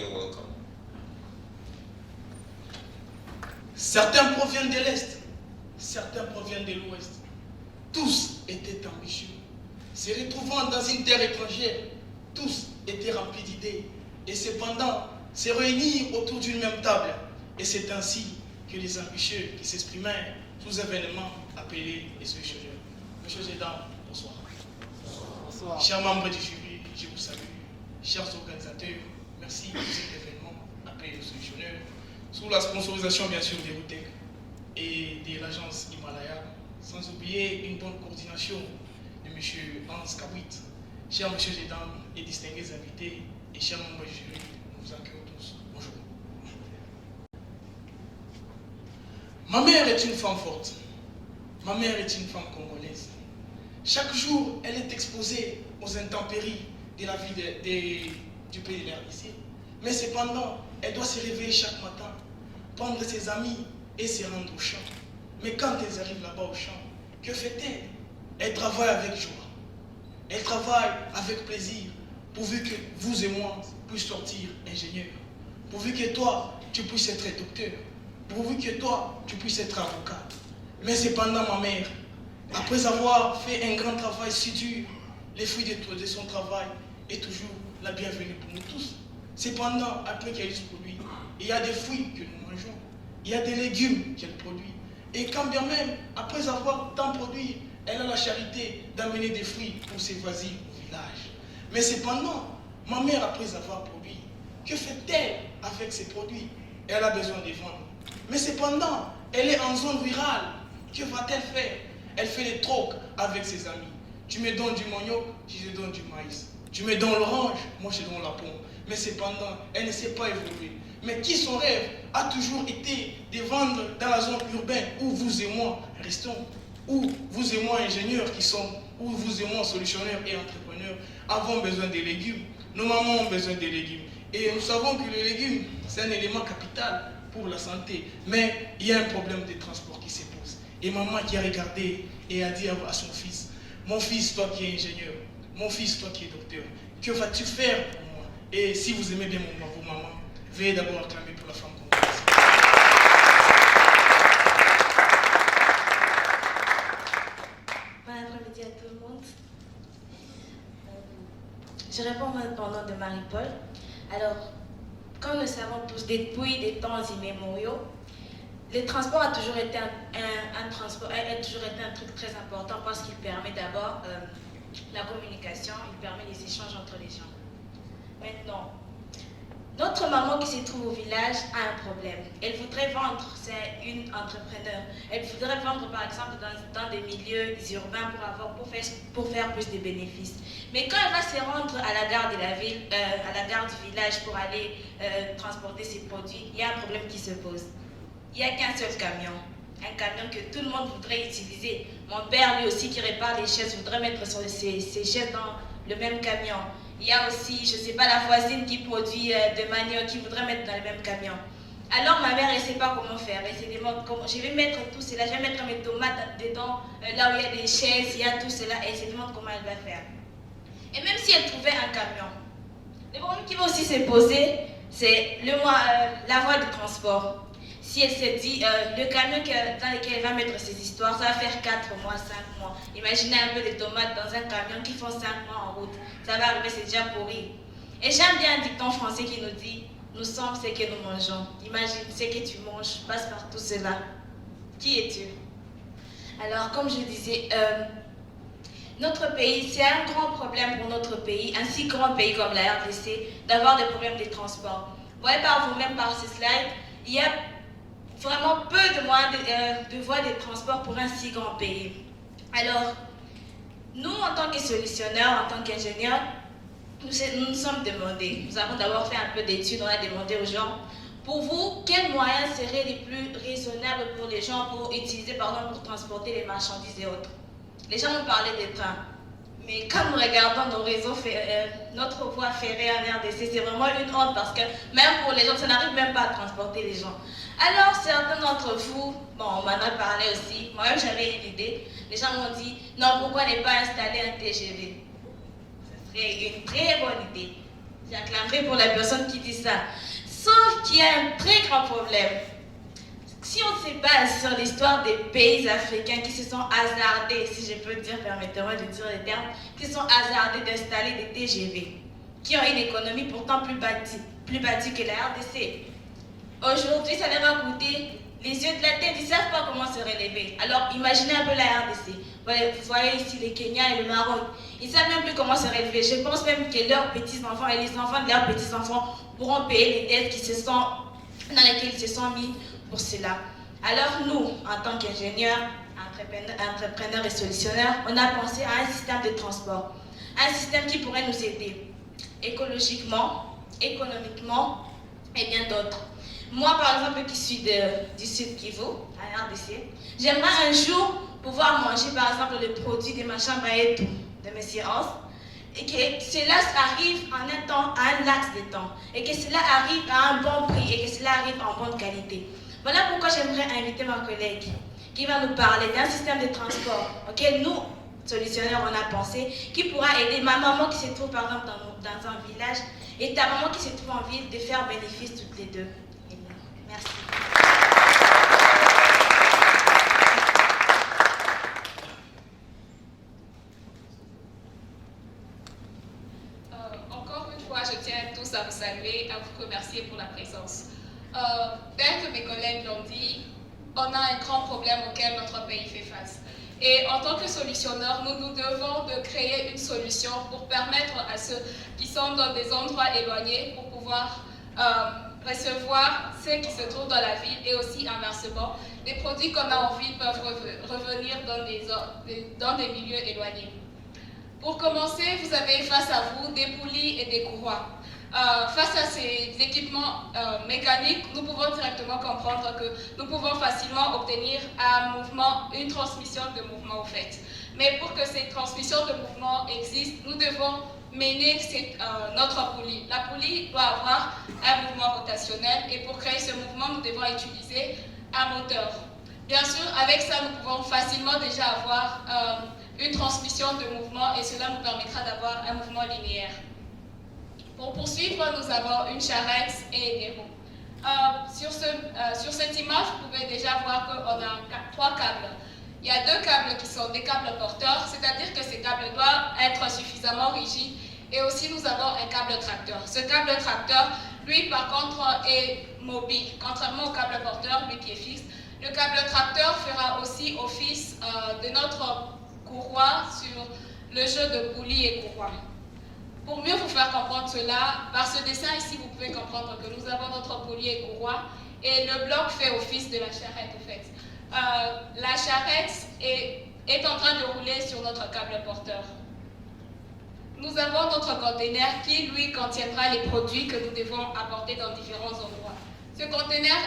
you're welcome. Certains proviennent de l'Est, certains proviennent de l'Ouest. Tous étaient ambitieux. Se retrouvant dans une terre étrangère, tous étaient remplis d'idées. Et cependant, se réunir autour d'une même table. Et c'est ainsi que les ambitieux qui s'exprimaient sous événements appelés les solutionnaires. Messieurs et dames, bonsoir. Bonsoir. Chers membres du jury, je vous salue. Chers organisateurs, merci pour cet événement appelé les solutionnaires, sous la sponsorisation bien sûr des RUTEC et de l'agence Himalaya, sans oublier une bonne coordination de M. Hans Kawit. Chers messieurs et dames et distingués invités et chers membres du jury, nous vous accueillons tous. Bonjour. Ma mère est une femme forte. Ma mère est une femme congolaise. Chaque jour, elle est exposée aux intempéries de la vie du pays de l'RDC. Mais cependant, elle doit se réveiller chaque matin, prendre ses amis et se rendre au champ. Mais quand elles arrivent là-bas au champ, que fait-elle? Elle travaille avec joie. Elle travaille avec plaisir, pourvu que vous et moi puissions sortir ingénieurs. Pourvu que toi, tu puisses être docteur. Pourvu que toi, tu puisses être avocat. Mais cependant, ma mère, après avoir fait un grand travail si dur, les fruits de son travail est toujours la bienvenue pour nous tous. Cependant, après qu'elle ait produit, il y a des fruits que nous mangeons, il y a des légumes qu'elle produit. Et quand bien même, après avoir tant produit, elle a la charité d'amener des fruits pour ses voisins au village. Mais cependant, ma mère, après avoir produit, que fait-elle avec ses produits? Elle a besoin de vendre. Mais cependant, elle est en zone rurale. Que va-t-elle faire? Elle fait des trocs avec ses amis. Tu me donnes du manioc, je te donne du maïs. Tu me donnes l'orange, moi je te donne la pomme. Mais cependant, elle ne sait pas évoluer. Mais qui son rêve a toujours été de vendre dans la zone urbaine où vous et moi restons, où vous et moi ingénieurs qui sommes, où vous et moi solutionnaires et entrepreneurs avons besoin des légumes. Nos mamans ont besoin des légumes. Et nous savons que les légumes, c'est un élément capital pour la santé. Mais il y a un problème de transport qui se pose. Et maman qui a regardé et a dit à son fils, mon fils, toi qui es ingénieur, mon fils, toi qui es docteur, que vas-tu faire pour moi? Et si vous aimez bien vos mamans, veuillez d'abord acclamer pour la femme congolaise. Bon après-midi à tout le monde. Je réponds maintenant au nom de Marie-Paul. Alors, comme nous savons tous, depuis des temps immémoriaux, le transport a toujours été un truc très important parce qu'il permet d'abord la communication, il permet les échanges entre les gens. Maintenant, notre maman qui se trouve au village a un problème. Elle voudrait vendre, c'est une entrepreneur. Elle voudrait vendre par exemple dans des milieux urbains pour faire plus de bénéfices. Mais quand elle va se rendre à la gare de la ville, à la gare du village pour aller transporter ses produits, il y a un problème qui se pose. Il n'y a qu'un seul camion. Un camion que tout le monde voudrait utiliser. Mon père, lui aussi, qui répare les chaises, voudrait mettre ses chaises dans le même camion. Il y a aussi, je ne sais pas, la voisine qui produit de manioc, qui voudrait mettre dans le même camion. Alors ma mère, elle ne sait pas comment faire. Elle se demande comment. Je vais mettre tout cela, je vais mettre mes tomates dedans, là où il y a des chaises, il y a tout cela, et elle se demande comment elle va faire. Et même si elle trouvait un camion, le problème qui va aussi se poser, c'est la voie de transport. Si elle se dit, le camion dans lequel elle va mettre ses histoires, ça va faire 4 mois, 5 mois. Imaginez un peu de tomates dans un camion qui font 5 mois en route. Ça va arriver, c'est déjà pourri. Et j'aime bien un dicton français qui nous dit, nous sommes ce que nous mangeons. Imagine, ce que tu manges passe par tout cela. Qui es-tu? Alors, comme je disais, notre pays, c'est un grand problème pour notre pays, un si grand pays comme la RDC, d'avoir des problèmes de transport. Vous voyez par vous-même par ces slides, il y a vraiment peu de moyens de voies de transport pour un si grand pays. Alors, nous, en tant que solutionneurs, en tant qu'ingénieurs, nous nous sommes demandés, nous avons d'abord fait un peu d'études, on a demandé aux gens, pour vous, quels moyens seraient les plus raisonnables pour les gens pour utiliser, pour transporter les marchandises et autres? Les gens nous parlaient des trains. Mais quand nous regardons nos réseaux, notre voie ferrée en RDC, c'est vraiment une honte parce que même pour les gens, ça n'arrive même pas à transporter les gens. Alors certains d'entre vous, bon, on m'en a parlé aussi, moi-même j'avais une idée. Les gens m'ont dit, non, pourquoi ne pas installer un TGV? Ce serait une très bonne idée. j'acclamerai pour la personne qui dit ça. Sauf qu'il y a un très grand problème. Si on se base sur l'histoire des pays africains qui se sont hasardés, si je peux dire, permettez-moi de dire les termes, qui se sont hasardés d'installer des TGV, qui ont une économie pourtant plus bâtie que la RDC. Aujourd'hui, ça leur a coûté les yeux de la tête, ils ne savent pas comment se relever. Alors, imaginez un peu la RDC. Vous voyez ici le Kenya et le Maroc. Ils ne savent même plus comment se relever. Je pense même que leurs petits-enfants et les enfants de leurs petits-enfants pourront payer les dettes dans lesquelles ils se sont mis pour cela. Alors nous, en tant qu'ingénieurs, entrepreneurs et solutionneurs, on a pensé à un système de transport. Un système qui pourrait nous aider écologiquement, économiquement et bien d'autres. Moi, par exemple, qui suis du Sud Kivu, à la RDC, j'aimerais un jour pouvoir manger, par exemple, les produits de ma chambre à étau, de M. Hans, et que cela arrive en un temps, à un laps de temps, et que cela arrive à un bon prix, et que cela arrive en bonne qualité. Voilà pourquoi j'aimerais inviter ma collègue qui va nous parler d'un système de transport auquel nous, solutionneurs, on a pensé, qui pourra aider ma maman qui se trouve, par exemple, dans un village, et ta maman qui se trouve en ville, de faire bénéfice toutes les deux. Merci. Encore une fois, je tiens tous à vous saluer, à vous remercier pour la présence. Tel que mes collègues l'ont dit, on a un grand problème auquel notre pays fait face. Et en tant que solutionneurs, nous nous devons de créer une solution pour permettre à ceux qui sont dans des endroits éloignés pour pouvoir recevoir ceux qui se trouvent dans la ville et aussi inversement, les produits qu'on a en ville peuvent revenir dans des milieux éloignés. Pour commencer, vous avez face à vous des poulies et des courroies. Face à ces équipements mécaniques, nous pouvons directement comprendre que nous pouvons facilement obtenir une transmission de mouvement au fait. Mais pour que cette transmission de mouvement existe, nous devons mener notre poulie. La poulie doit avoir un mouvement rotationnel et pour créer ce mouvement, nous devons utiliser un moteur. Bien sûr, avec ça, nous pouvons facilement déjà avoir une transmission de mouvement et cela nous permettra d'avoir un mouvement linéaire. Pour poursuivre, nous avons une charrette et des roues. Sur cette image, vous pouvez déjà voir qu'on a 3 câbles. Il y a 2 câbles qui sont des câbles porteurs, c'est-à-dire que ces câbles doivent être suffisamment rigides. Et aussi, nous avons un câble tracteur. Ce câble tracteur, lui, par contre, est mobile. Contrairement au câble porteur, lui qui est fixe, le câble tracteur fera aussi office de notre courroie sur le jeu de poulies et courroies. Pour mieux vous faire comprendre cela, par ce dessin ici, vous pouvez comprendre que nous avons notre poulie et courroie et le bloc fait office de la charrette, en fait. La charrette est en train de rouler sur notre câble porteur. Nous avons notre conteneur qui, lui, contiendra les produits que nous devons apporter dans différents endroits. Ce conteneur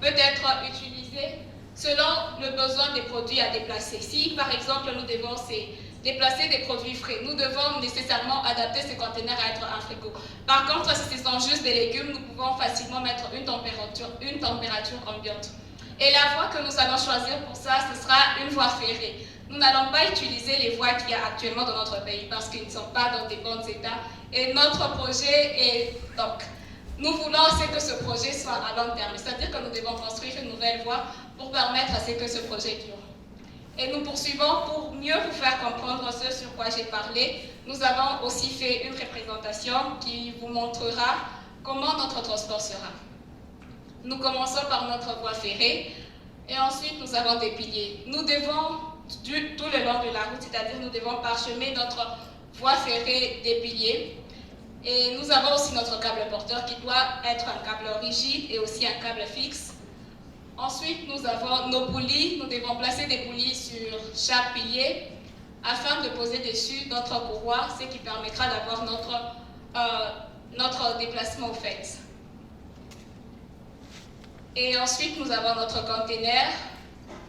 peut être utilisé selon le besoin des produits à déplacer. Si, par exemple, nous devons déplacer des produits frais, nous devons nécessairement adapter ce conteneur à être un frigo. Par contre, si ce sont juste des légumes, nous pouvons facilement mettre une température ambiante. Et la voie que nous allons choisir pour ça, ce sera une voie ferrée. Nous n'allons pas utiliser les voies qu'il y a actuellement dans notre pays parce qu'ils ne sont pas dans des bons états. Et notre projet est donc, nous voulons que ce projet soit à long terme. C'est-à-dire que nous devons construire une nouvelle voie pour permettre à ce que ce projet dure. Et nous poursuivons pour mieux vous faire comprendre ce sur quoi j'ai parlé. Nous avons aussi fait une représentation qui vous montrera comment notre transport sera. Nous commençons par notre voie ferrée et ensuite nous avons des piliers. Nous devons, tout le long de la route, c'est-à-dire nous devons parchemer notre voie ferrée des piliers. Et nous avons aussi notre câble porteur qui doit être un câble rigide et aussi un câble fixe. Ensuite, nous avons nos poulies. Nous devons placer des poulies sur chaque pilier afin de poser dessus notre courroie, ce qui permettra d'avoir notre déplacement au fait. Et ensuite, nous avons notre conteneur.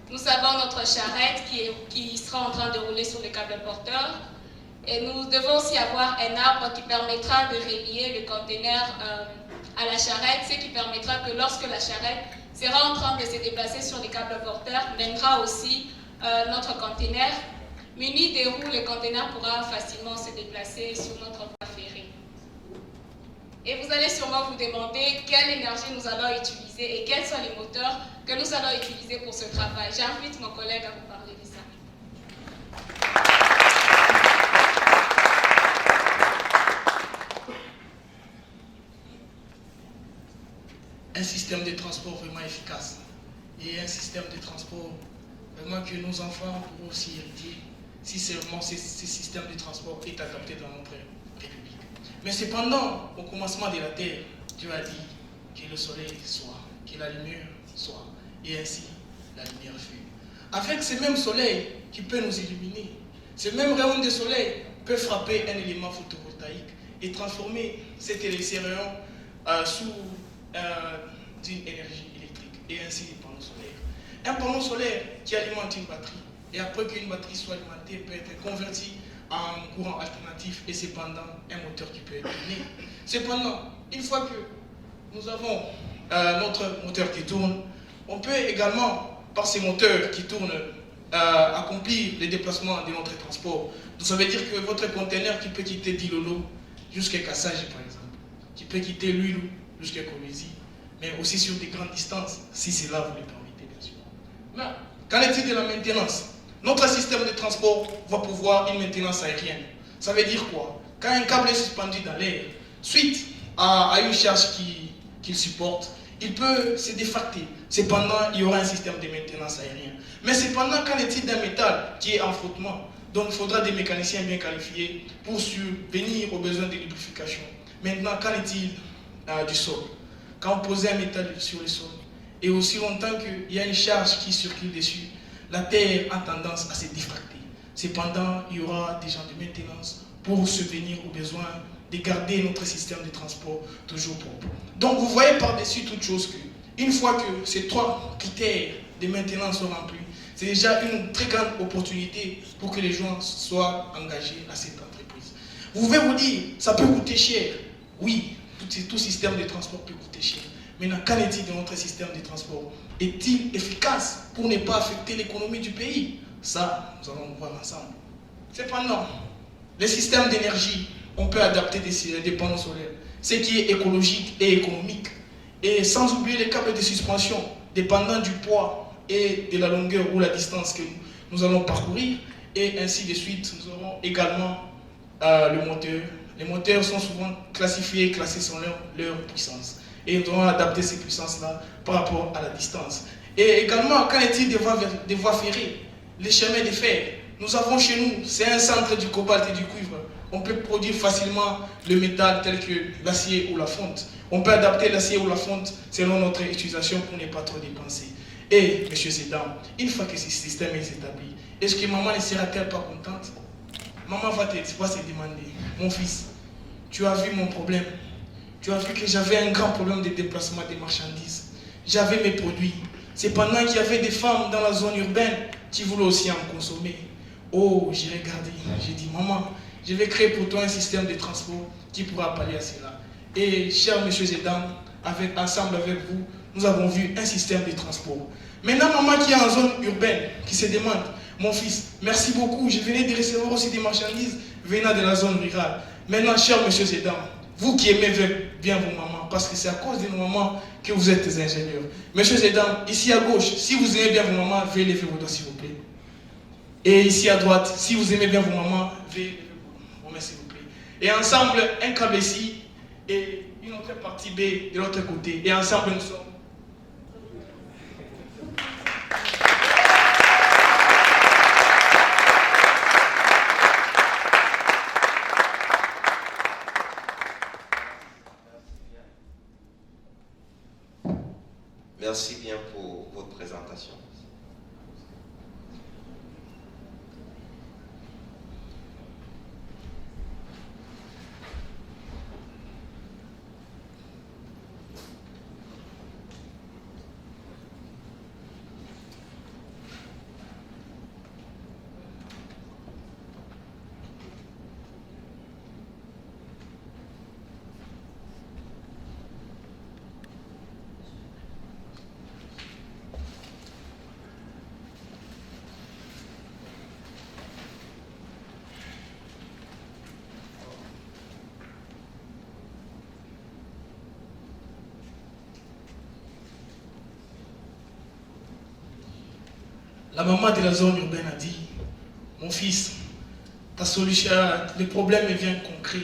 Nous avons notre charrette qui sera en train de rouler sur le câble porteur. Et nous devons aussi avoir un arbre qui permettra de relier le conteneur à la charrette, ce qui permettra que lorsque la charrette sera en train de se déplacer sur les câbles porteurs, mènera aussi notre conteneur. Muni des roues, le conteneur pourra facilement se déplacer sur notre voie ferrée. Et vous allez sûrement vous demander quelle énergie nous allons utiliser et quels sont les moteurs que nous allons utiliser pour ce travail. J'invite mon collègue à vous parler de ça. Un système de transport vraiment efficace et un système de transport vraiment que nos enfants pourront aussi hériter si seulement ce système de transport est adapté dans notre République. Mais cependant, au commencement de la Terre, Dieu a dit que le soleil soit, que la lumière soit, et ainsi la lumière fut. Avec ce même soleil qui peut nous illuminer, ce même rayon de soleil peut frapper un élément photovoltaïque et transformer ces rayons sous d'une énergie électrique et ainsi des panneaux solaires. Un panneau solaire qui alimente une batterie et après qu'une batterie soit alimentée peut être convertie en courant alternatif et cependant un moteur qui peut être donné. Cependant, une fois que nous avons notre moteur qui tourne, on peut également, par ces moteurs qui tournent, accomplir les déplacements de notre transport. Donc ça veut dire que votre conteneur qui peut quitter Dilolo jusqu'à Kassage par exemple, qui peut quitter Luilu jusqu'à Kolwezi, mais aussi sur des grandes distances, si cela vous le permettez, bien sûr. Mais, qu'en est-il de la maintenance? Notre système de transport va pouvoir une maintenance aérienne. Ça veut dire quoi? Quand un câble est suspendu dans l'air, suite à une charge qu'il supporte, il peut se défracter. Cependant, il y aura un système de maintenance aérien. Mais cependant, qu'en est-il d'un métal qui est en frottement? Donc, il faudra des mécaniciens bien qualifiés pour subvenir aux besoins de lubrification. Maintenant, qu'en est-il du sol? Quand on pose un métal sur le sol, et aussi longtemps qu'il y a une charge qui circule dessus, la terre a tendance à se diffracter. Cependant, il y aura des gens de maintenance pour subvenir aux besoins de garder notre système de transport toujours propre. Donc vous voyez par-dessus toute chose que, une fois que ces trois critères de maintenance sont remplis, c'est déjà une très grande opportunité pour que les gens soient engagés à cette entreprise. Vous pouvez vous dire, ça peut coûter cher. Oui, tout système de transport peut coûter cher. Maintenant, qu'en est-il de notre système de transport? Est-il efficace pour ne pas affecter l'économie du pays? Ça, nous allons voir ensemble. Cependant, les systèmes d'énergie, on peut adapter des panneaux solaires, ce qui est écologique et économique. Et sans oublier les câbles de suspension, dépendant du poids et de la longueur ou la distance que nous allons parcourir. Et ainsi de suite, nous aurons également le moteur. Les moteurs sont souvent classifiés et classés selon leur puissance. Et nous devons adapter ces puissances-là par rapport à la distance. Et également, qu'en est-il des voies ferrées? Les chemins de fer. Nous avons chez nous, c'est un centre du cobalt et du cuivre. On peut produire facilement le métal tel que l'acier ou la fonte. On peut adapter l'acier ou la fonte selon notre utilisation pour ne pas trop dépenser. Et, messieurs et dames, une fois que ce système est établi, est-ce que maman ne sera-t-elle pas contente? Maman va se demander, mon fils, tu as vu mon problème? Tu as vu que j'avais un grand problème de déplacement des marchandises. J'avais mes produits. Cependant qu'il y avait des femmes dans la zone urbaine qui voulaient aussi en consommer. Oh, j'ai regardé. J'ai dit, maman, je vais créer pour toi un système de transport qui pourra pallier à cela. Et, chers messieurs et dames, ensemble avec vous, nous avons vu un système de transport. Maintenant, maman qui est en zone urbaine, qui se demande, mon fils, merci beaucoup, je venais de recevoir aussi des marchandises venant de la zone rurale. Maintenant, chers messieurs et dames, vous qui aimez bien vos mamans, parce que c'est à cause de nos mamans que vous êtes des ingénieurs. Messieurs et dames, ici à gauche, si vous aimez bien vos mamans, veuillez lever vos doigts s'il vous plaît. Et ici à droite, si vous aimez bien vos mamans, veuillez lever vos mains s'il vous plaît. Et ensemble, un câble ici et une autre partie B de l'autre côté. Et ensemble, nous sommes. Merci bien pour votre présentation. La maman de la zone urbaine a dit, mon fils, ta solution, le problème est bien concret.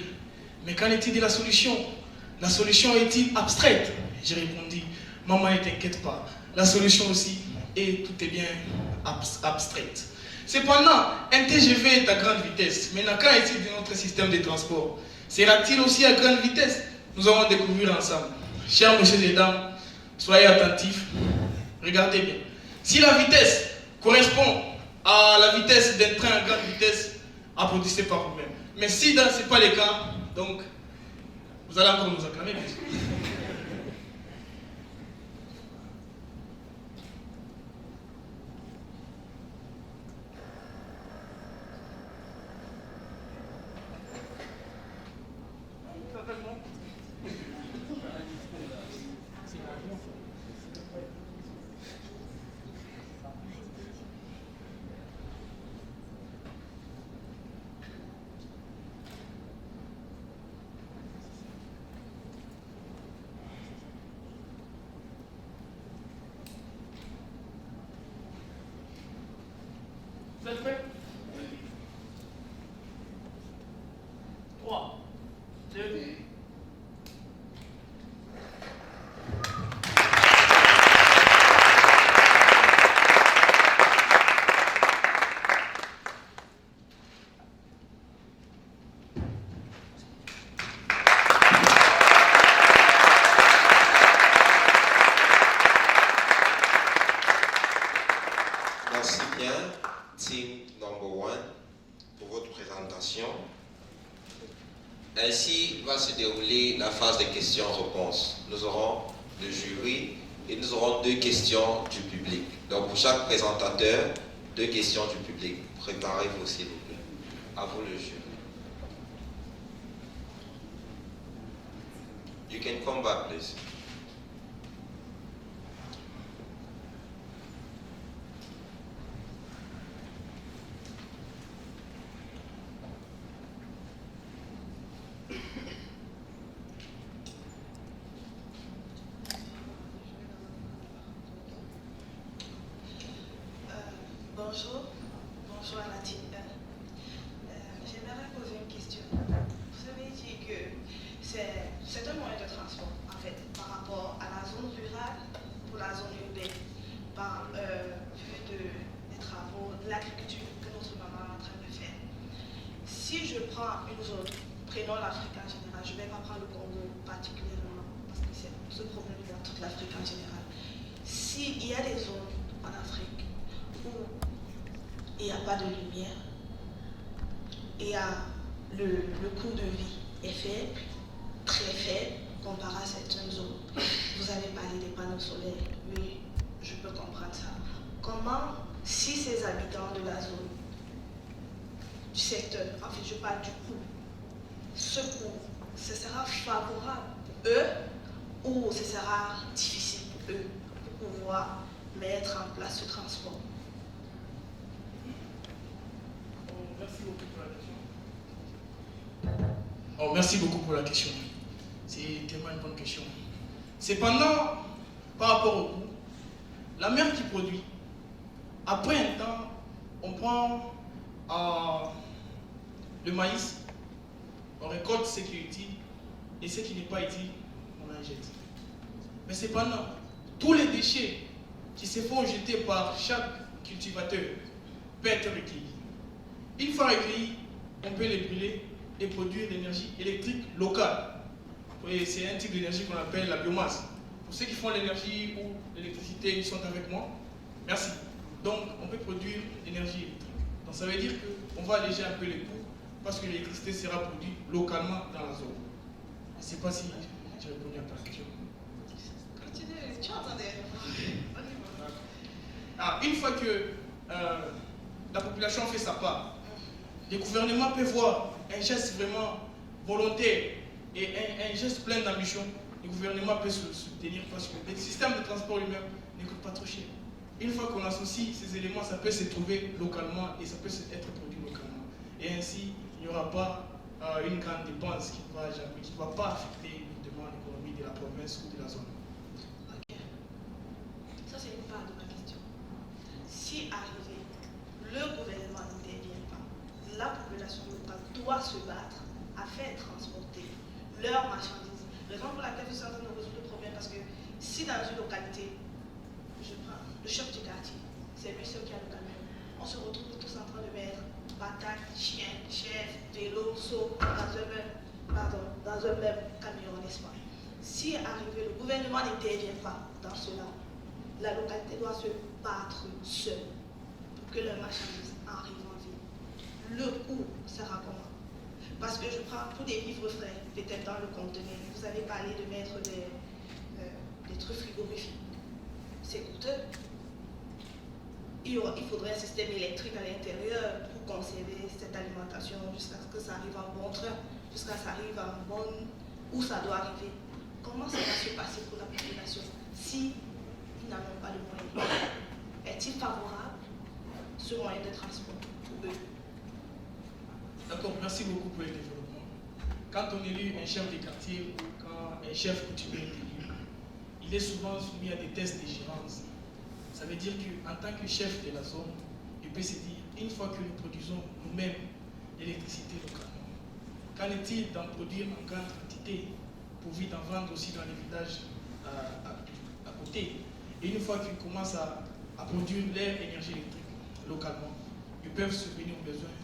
Mais qu'en est-il de la solution? La solution est-il abstraite? J'ai répondu, maman, ne t'inquiète pas. La solution aussi, et tout est bien abstraite. Cependant, un TGV est à grande vitesse. Maintenant, qu'en est-il de notre système de transport? Sera-t-il aussi à grande vitesse? Nous allons découvrir ensemble. Chers messieurs et dames, soyez attentifs. Regardez bien. Si la vitesse correspond à la vitesse d'un train à grande vitesse, applaudissez par vous-même. Mais si ce n'est pas le cas, donc, vous allez encore nous acclamer, bien sûr. Vous êtes prêts? 3, 2, Merci bien, team number 1, pour votre présentation. Ainsi va se dérouler la phase de questions-réponses. Nous aurons le jury et nous aurons 2 questions du public. Donc pour chaque présentateur, 2 questions du public. Préparez-vous s'il vous plaît. À vous le jury. You can come back, please. Bonjour à la team. J'aimerais poser une question. Vous avez dit que c'est un moyen de transport, en fait, par rapport à la zone rurale pour la zone urbaine, par vue des travaux, de l'agriculture que notre maman est en train de faire. Si je prends une zone, prenons l'Afrique en général, je ne vais pas prendre le Congo particulièrement, parce que c'est ce problème dans toute l'Afrique en général. S'il y a des zones en Afrique où il n'y a pas de lumière, et le coût de vie est faible, très faible, comparé à certaines zones. Vous avez parlé des panneaux solaires, oui, je peux comprendre ça. Comment, si ces habitants de la zone, du secteur, en fait je parle du coût, ce coût, ce sera favorable pour eux ou ce sera difficile pour eux pour pouvoir mettre en place ce transport? Merci beaucoup pour la question. Merci beaucoup pour la question. C'est tellement une bonne question. Cependant, par rapport au coût, la mer qui produit, après un temps, on prend le maïs, on récolte ce qui est utile et ce qui n'est pas utile, on en jette. Mais cependant, tous les déchets qui se font jeter par chaque cultivateur peuvent être recueillis. Une fois recueillis, on peut les brûler et produire de l'énergie électrique locale. C'est un type d'énergie qu'on appelle la biomasse. Pour ceux qui font l'énergie ou l'électricité, ils sont avec moi. Merci. Donc, on peut produire l'énergie électrique. Donc, ça veut dire qu'on va alléger un peu les coûts parce que l'électricité sera produite localement dans la zone. Je ne sais pas si j'ai répondu à ta question. Continuez, tu entendais. Une fois que la population fait sa part, les gouvernements peuvent voir un geste vraiment volontaire et un geste plein d'ambition. Le gouvernement peut se soutenir parce que le système de transport lui-même ne coûte pas trop cher. Une fois qu'on associe ces éléments, ça peut se trouver localement et ça peut être produit localement. Et ainsi, il n'y aura pas une grande dépense qui ne va pas affecter évidemment l'économie de la province ou de la zone. Ok. Ça, c'est une part de ma question. Si arrive si dans une localité, je prends le chef du quartier, c'est lui seul qui a le camion, on se retrouve tous en train de mettre patates, chiens, chef, vélo, seau dans un même camion, n'est-ce pas? Si arrivé, le gouvernement n'intervient pas dans cela, la localité doit se battre seule pour que leur marchandise arrive en ville. Le coût sera comment? Parce que je prends tous des vivres frais, peut-être dans le conteneur. Vous avez parlé de mettre des trucs frigorifiques. C'est coûteux. Il faudrait un système électrique à l'intérieur pour conserver cette alimentation jusqu'à ce que ça arrive en bon train, jusqu'à ce que ça arrive en bonne où ça doit arriver. Comment ça va se passer pour la population si ils n'en ont pas de moyens? Est-il favorable ce moyen de transport pour eux? D'accord, merci beaucoup pour le développement. Quand on élit un chef de quartier ou quand un chef coutumier est élu, il est souvent soumis à des tests de gérance. Ça veut dire qu'en tant que chef de la zone, il peut se dire, une fois que nous produisons nous-mêmes l'électricité localement, qu'en est-il d'en produire en grande quantité pour vite en vendre aussi dans les villages à côté? Et une fois qu'ils commencent à produire leur énergie électrique localement, ils peuvent subvenir aux besoins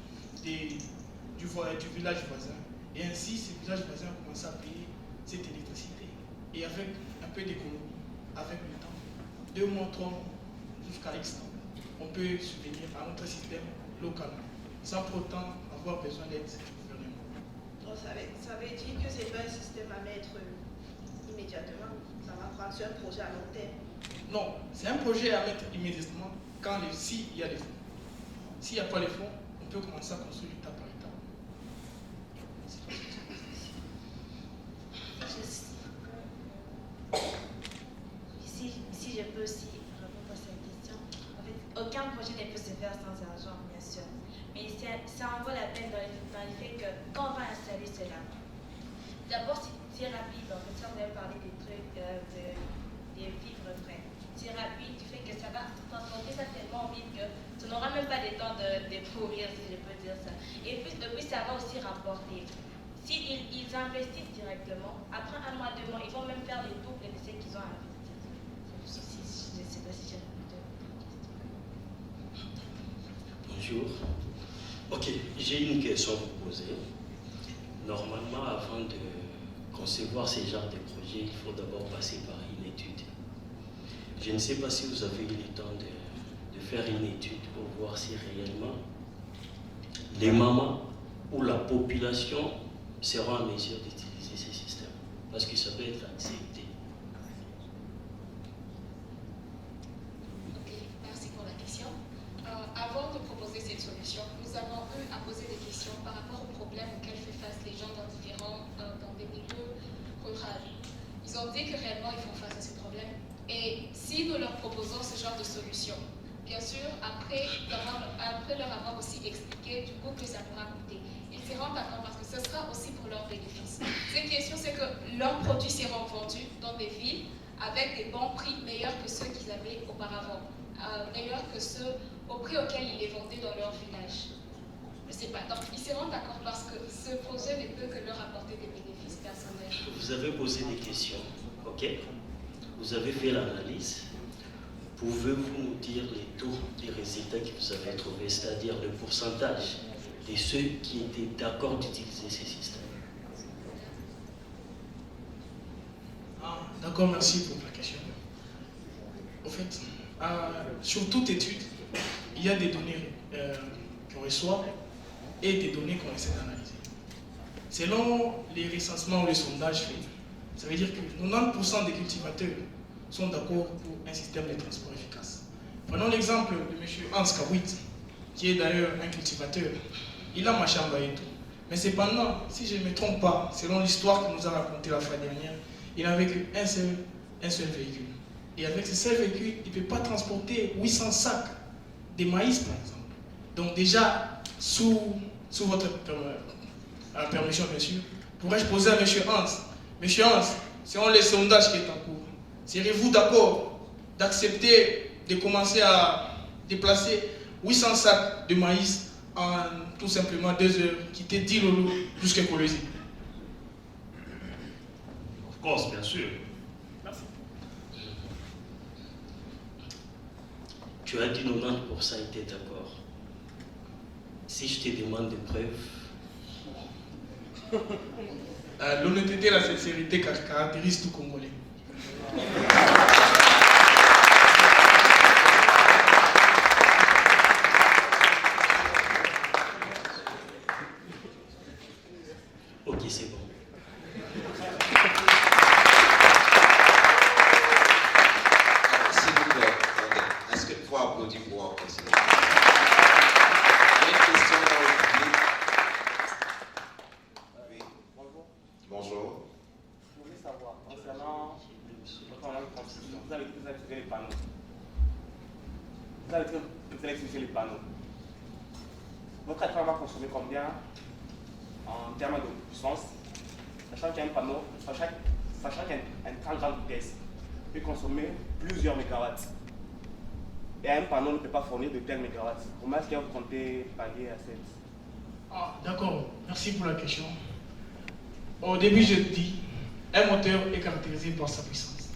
du village voisin. Et ainsi, ces villages voisins ont commencé à payer cette électricité. Et avec un peu d'économie, avec le temps, 2 mois, 3 mois, jusqu'à X temps, on peut subvenir à notre système localement, sans pour autant avoir besoin d'aide du gouvernement. Donc, ça veut dire que ce n'est pas un système à mettre immédiatement. Ça va prendre sur un projet à long terme. Non, c'est un projet à mettre immédiatement s'il y a les fonds. S'il n'y a pas les fonds, on peut commencer à construire étape par étape. Si je peux aussi répondre à cette question. En fait, aucun projet ne peut se faire sans argent, bien sûr. Mais ça en vaut la peine dans le fait que quand on va installer cela, d'abord c'est rapide. En fait, ça on va parler des trucs, des vivres frais. C'est rapide, du fait que ça va transporter ça tellement vite que tu n'auras même pas le temps de pourrir, si je peux dire ça. Et puis ça va aussi rapporter. S'ils investissent directement, après 1 mois, 2 mois, ils vont même faire le double de ce qu'ils ont investi. Je ne sais pas si j'ai répondu à votre question. Bonjour. Ok, j'ai une question à vous poser. Normalement, avant de concevoir ce genre de projet, il faut d'abord passer par une étude. Je ne sais pas si vous avez eu le temps de faire une étude pour voir si réellement les mamans ou la population seront en mesure d'utiliser ces systèmes. Parce que ça peut être accepté. Ok, merci pour la question. Avant de proposer cette solution, nous avons eu à poser des questions par rapport aux problèmes auxquels font face les gens dans des milieux ruraux. Ils ont dit que réellement ils font face à ces problèmes. Et si nous leur proposons ce genre de solution, bien sûr, après leur avoir aussi expliqué du coup que ça pourra coûter, ils seront d'accord parce que ce sera aussi pour leur bénéfice. Cette question, c'est que leurs produits seront vendus dans des villes avec des bons prix meilleurs que ceux qu'ils avaient auparavant, meilleurs que ceux au prix auquel ils les vendaient dans leur village. Je ne sais pas. Donc, ils seront d'accord parce que ce projet ne peut que leur apporter des bénéfices personnels. Vous avez posé des questions, ok? Vous avez fait l'analyse. Pouvez-vous nous dire les taux des résultats que vous avez trouvés, c'est-à-dire le pourcentage de ceux qui étaient d'accord d'utiliser ces systèmes? D'accord, merci pour la question. En fait, sur toute étude, il y a des données qu'on reçoit et des données qu'on essaie d'analyser. Selon les recensements ou les sondages faits, ça veut dire que 90% des cultivateurs sont d'accord pour un système de transport efficace. Prenons l'exemple de M. Hans Kawit, qui est d'ailleurs un cultivateur. Il a Machamba et tout. Mais cependant, si je ne me trompe pas, selon l'histoire qu'il nous a racontée la fois dernière, il n'avait qu'un seul véhicule. Et avec ce seul véhicule, il ne peut pas transporter 800 sacs de maïs, par exemple. Donc déjà, sous votre permission, bien sûr, pourrais-je poser à M. Hans, M. Hans, selon les sondages qui est en cours, serez-vous d'accord d'accepter de commencer à déplacer 800 sacs de maïs en tout simplement 2 heures, quitter Dilolo jusqu'à Kolwezi? Of course, bien sûr. Merci. Tu as dit 90% étaient d'accord. Si je te demande des preuves, l'honnêteté et la sincérité caractérisent tout Congolais. ok, c'est bon. S'il vous plaît, attendez. Est-ce qu'il faut applaudir pour un président? Il y a une question dans le public. Oui. Bonjour. Bonjour. Je voulais savoir, concernant votre construction, vous avez utilisé les panneaux. Vous avez utilisé les panneaux. Votre traitement va consommer combien en termes de puissance, sachant qu'un panneau, sachant qu'un train grande vitesse peut consommer plusieurs mégawatts. Et un panneau ne peut pas fournir de tels mégawatts. Comment est-ce que vous comptez pallier à cette... Ah, d'accord, merci pour la question. Au début, je dis, un moteur est caractérisé par sa puissance.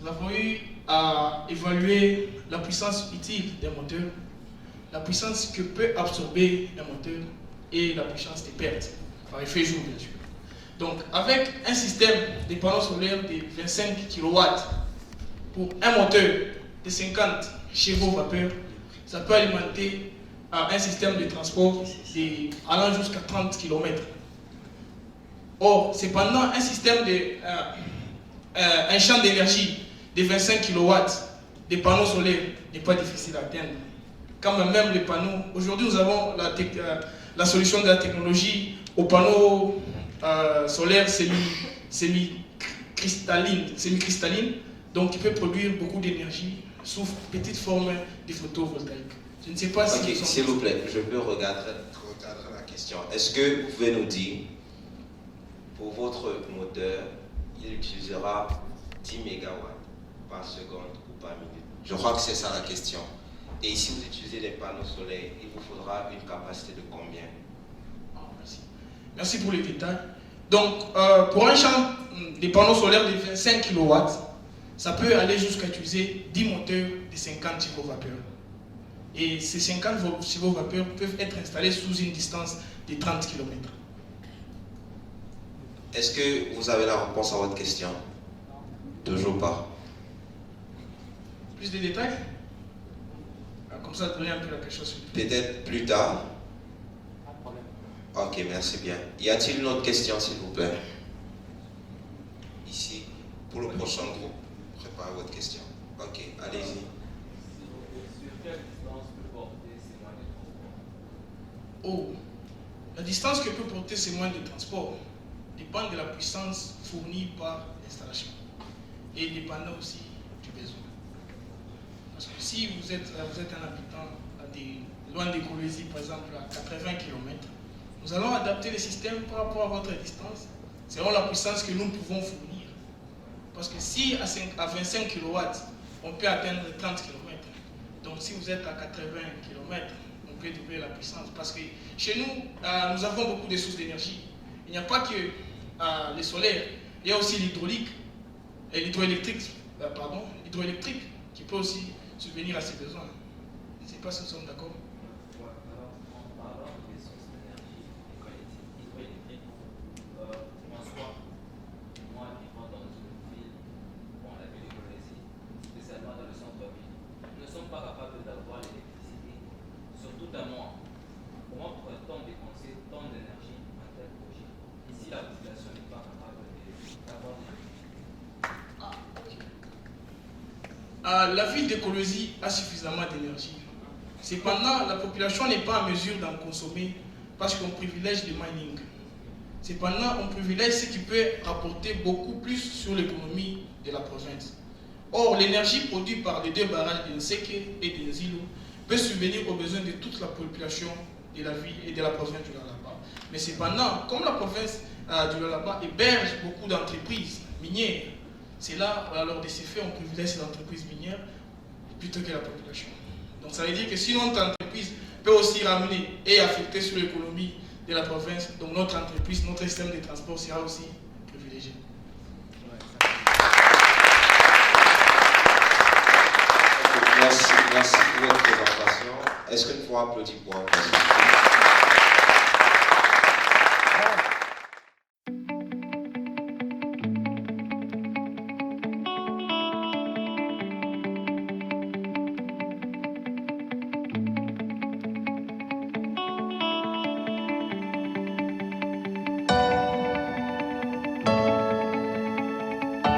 Nous avons eu à évaluer la puissance utile d'un moteur, la puissance que peut absorber un moteur et la puissance des pertes, par effet jour bien sûr. Donc avec un système de panneaux solaires de 25 kW pour un moteur de 50 chevaux vapeur, ça peut alimenter un système de transport allant jusqu'à 30 km. Or, cependant, un système un champ d'énergie de 25 kW des panneaux solaires n'est pas difficile à atteindre. Quand même les panneaux, aujourd'hui nous avons la solution de la technologie aux panneaux solaires semi-cristallines, donc qui peut produire beaucoup d'énergie sous petite forme de photovoltaïque. Je ne sais pas si... Ok, s'il vous plaît, je peux regarder la question. Est-ce que vous pouvez nous dire, pour votre moteur, il utilisera 10 MW par seconde ou par minute? Je crois que c'est ça la question. Et si vous utilisez des panneaux solaires, il vous faudra une capacité de combien? Merci. Merci pour les détails. Donc, pour un champ de panneaux solaires de 25 kW, ça peut aller jusqu'à utiliser 10 moteurs de 50 chevaux vapeur. Et ces 50 chevaux vapeur peuvent être installés sous une distance de 30 km. Est-ce que vous avez la réponse à votre question? Toujours pas. Plus de détails? Comme ça, donner un peu la question sur le... Peut-être plus tard. Pas de problème. Ok, merci bien. Y a-t-il une autre question, s'il vous plaît? Ici, pour le prochain groupe, préparez votre question. Ok, allez-y. Sur quelle distance peut porter ces moyens de transport? Oh, la distance que peut porter ces moyens de transport dépend de la puissance fournie par l'installation et dépendant aussi du besoin. Parce que si vous êtes un habitant loin de Kolwezi, par exemple à 80 km, nous allons adapter le système par rapport à votre distance selon la puissance que nous pouvons fournir. Parce que si à 25 kW, on peut atteindre 30 km, donc si vous êtes à 80 km, on peut doubler la puissance. Parce que chez nous, nous avons beaucoup de sources d'énergie. Il n'y a pas que les solaires, il y a aussi l'hydraulique, et l'hydroélectrique qui peut aussi subvenir à ces besoins. Je ne sais pas si nous sommes d'accord. Ouais, alors, en parlant des sources d'énergie hydroélectriques, en soi, moi vivant dans une ville, la ville de Kolwezi, spécialement dans le centre-ville, nous ne sommes pas capables d'avoir l'électricité, surtout d'un mois. Comment pourrait-on dépenser tant d'énergie à tel projet? Ici, la population n'est pas capable d'avoir d'énergie. La ville de Kolwezi a suffisamment d'énergie. Cependant, la population n'est pas en mesure d'en consommer parce qu'on privilège le mining. Cependant, on privilège ce qui peut rapporter beaucoup plus sur l'économie de la province. Or, l'énergie produite par les deux barrages de Nseke et de Nzilo peut subvenir aux besoins de toute la population de la ville et de la province du Lualaba. Mais cependant, comme la province du Lualaba héberge beaucoup d'entreprises minières, c'est là, alors de ces faits, on privilège ces entreprises minières plutôt que la population. Donc ça veut dire que si notre entreprise peut aussi ramener et affecter sur l'économie de la province, donc notre entreprise, notre système de transport sera aussi privilégié. Merci. Merci pour votre présentation. Est-ce que nous pouvons applaudir pour un président?